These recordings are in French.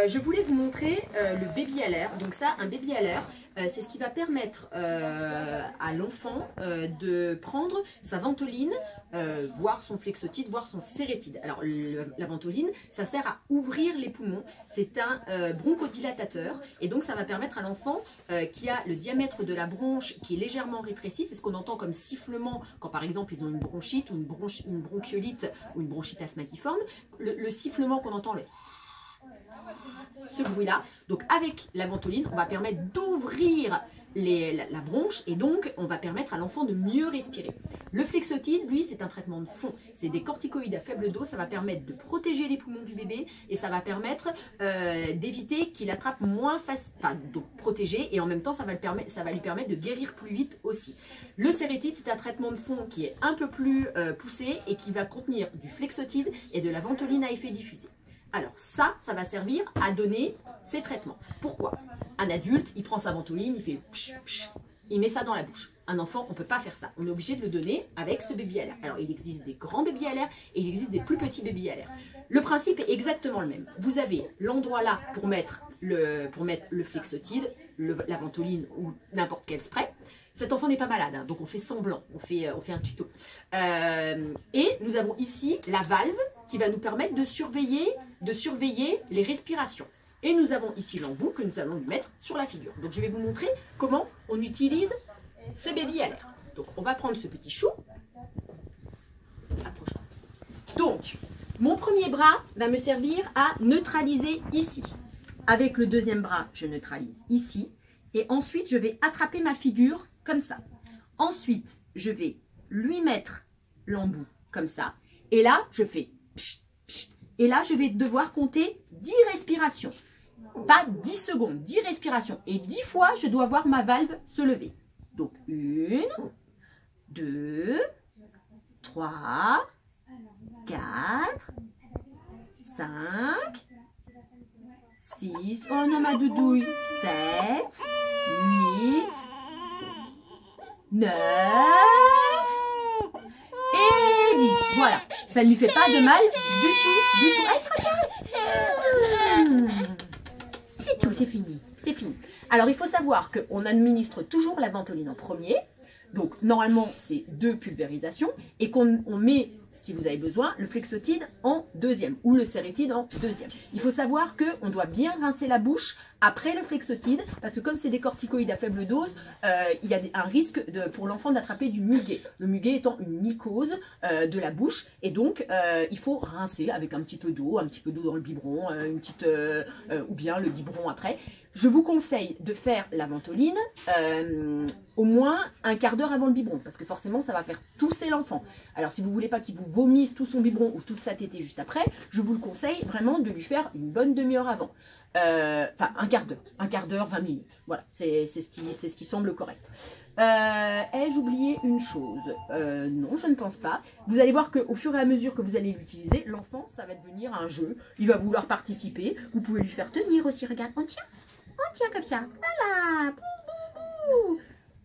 je voulais vous montrer le baby à l'air. Donc ça, un baby à l'air, c'est ce qui va permettre à l'enfant de prendre sa ventoline, voire son flexotide, voire son sérétide. Alors la ventoline, ça sert à ouvrir les poumons. C'est un bronchodilatateur et donc ça va permettre à l'enfant qui a le diamètre de la bronche qui est légèrement rétréci. C'est ce qu'on entend comme sifflement quand par exemple ils ont une bronchite ou une bronchiolite ou une bronchite asthmatiforme. Le sifflement qu'on entend, ce bruit-là. Donc avec la ventoline, on va permettre d'ouvrir la bronche et donc on va permettre à l'enfant de mieux respirer. Le flexotide, lui, c'est un traitement de fond. C'est des corticoïdes à faible dose. Ça va permettre de protéger les poumons du bébé et ça va permettre d'éviter qu'il attrape moins facile, enfin donc protéger, et en même temps ça va lui permettre de guérir plus vite aussi. Le sérétide, c'est un traitement de fond qui est un peu plus poussé et qui va contenir du flexotide et de la ventoline à effet diffusé. Alors ça va servir à donner ces traitements. Pourquoi? Un adulte, il prend sa ventoline, il fait psh, psh, il met ça dans la bouche. Un enfant, on ne peut pas faire ça. On est obligé de le donner avec ce baby à l'air. Alors il existe des grands bébés à l'air et il existe des plus petits bébés à l'air. Le principe est exactement le même. Vous avez l'endroit là pour mettre le flexotide, la ventoline ou n'importe quel spray. Cet enfant n'est pas malade, hein, donc on fait semblant, on fait un tuto. Et nous avons ici la valve qui va nous permettre de surveiller les respirations. Et nous avons ici l'embout que nous allons lui mettre sur la figure. Donc je vais vous montrer comment on utilise ce baby à l'air. Donc on va prendre ce petit chou. Approche-toi. Donc mon premier bras va me servir à neutraliser ici. Avec le deuxième bras, je neutralise ici. Et ensuite, je vais attraper ma figure comme ça. Ensuite, je vais lui mettre l'embout comme ça. Et là, je fais psh, psh. Et là, je vais devoir compter 10 respirations. Pas 10 secondes, 10 respirations. Et 10 fois, je dois voir ma valve se lever. Donc, 1, 2, 3, 4, 5, 6, oh non ma doudouille, 7, 8, 9 et 10. Voilà, ça ne lui fait pas de mal du tout. C'est tout, c'est fini, c'est fini. Alors il faut savoir qu'on administre toujours la ventoline en premier. Donc normalement c'est 2 pulvérisations et qu'on met, si vous avez besoin, le flexotide en deuxième ou le sérétide en deuxième. Il faut savoir qu'on doit bien rincer la bouche après le flexotide parce que comme c'est des corticoïdes à faible dose, il y a un risque pour l'enfant d'attraper du muguet. Le muguet étant une mycose de la bouche et donc il faut rincer avec un petit peu d'eau dans le biberon, ou bien le biberon après. Je vous conseille de faire la ventoline au moins un quart d'heure avant le biberon parce que forcément ça va faire tousser l'enfant. Alors si vous ne voulez pas qu'il vous vomisse tout son biberon ou toute sa tétée juste après, je vous le conseille vraiment de lui faire une bonne demi-heure avant. Enfin un quart d'heure, 20 minutes. Voilà, c'est ce qui semble correct. Ai-je oublié une chose? Non, je ne pense pas. Vous allez voir qu'au fur et à mesure que vous allez l'utiliser, l'enfant, ça va devenir un jeu. Il va vouloir participer. Vous pouvez lui faire tenir aussi. Regarde, on tient comme ça. Voilà.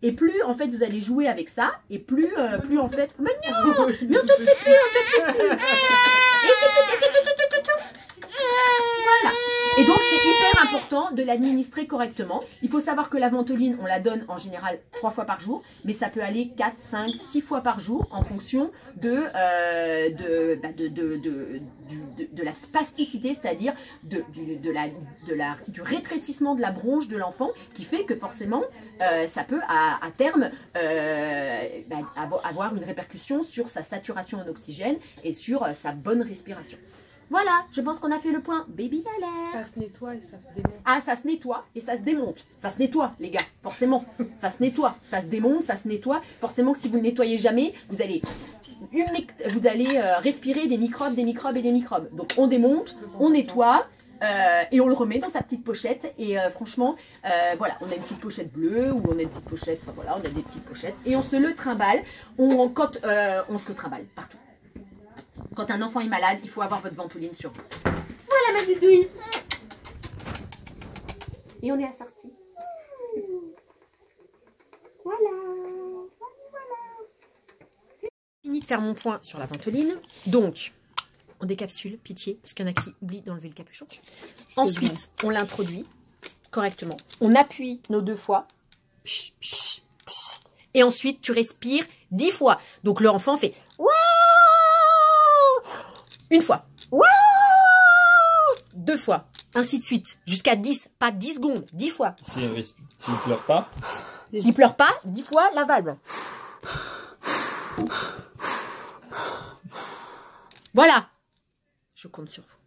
Et plus en fait vous allez jouer avec ça, et plus en fait. Mais non, mais on te le fait plus, on te le fait plus. Voilà. Et donc c'est hyper important de l'administrer correctement. Il faut savoir que la ventoline, on la donne en général 3 fois par jour, mais ça peut aller 4, 5, 6 fois par jour en fonction de la spasticité, c'est-à-dire du rétrécissement de la bronche de l'enfant, qui fait que forcément ça peut à terme avoir une répercussion sur sa saturation en oxygène et sur sa bonne respiration. Voilà, je pense qu'on a fait le point baby à l'air. Ça se nettoie et ça se démonte. Ah, ça se nettoie et ça se démonte. Ça se nettoie, les gars, forcément. Ça se nettoie, ça se démonte, ça se nettoie. Forcément que si vous ne nettoyez jamais, vous allez respirer des microbes, des microbes et des microbes. Donc on démonte, on nettoie. Et on le remet dans sa petite pochette et franchement voilà, on a une petite pochette bleue ou on a une petite pochette, enfin voilà, on a des petites pochettes et on se le trimballe, on se le trimballe partout. Quand un enfant est malade, il faut avoir votre ventoline sur vous. Voilà ma doudouille. Et on est assorti. Voilà. Fini de faire mon point sur la ventoline. Donc, on décapsule, pitié, parce qu'il y en a qui oublient d'enlever le capuchon. Ensuite, on l'introduit correctement. On appuie nos 2 fois. Et ensuite, tu respires 10 fois. Donc, l'enfant fait waouh, 1 fois. Waouh, 2 fois. Ainsi de suite. Jusqu'à 10. Pas 10 secondes. 10 fois. S'il ne pleure pas. S'il pleure pas, 10 fois la valve. Voilà. Je compte sur vous.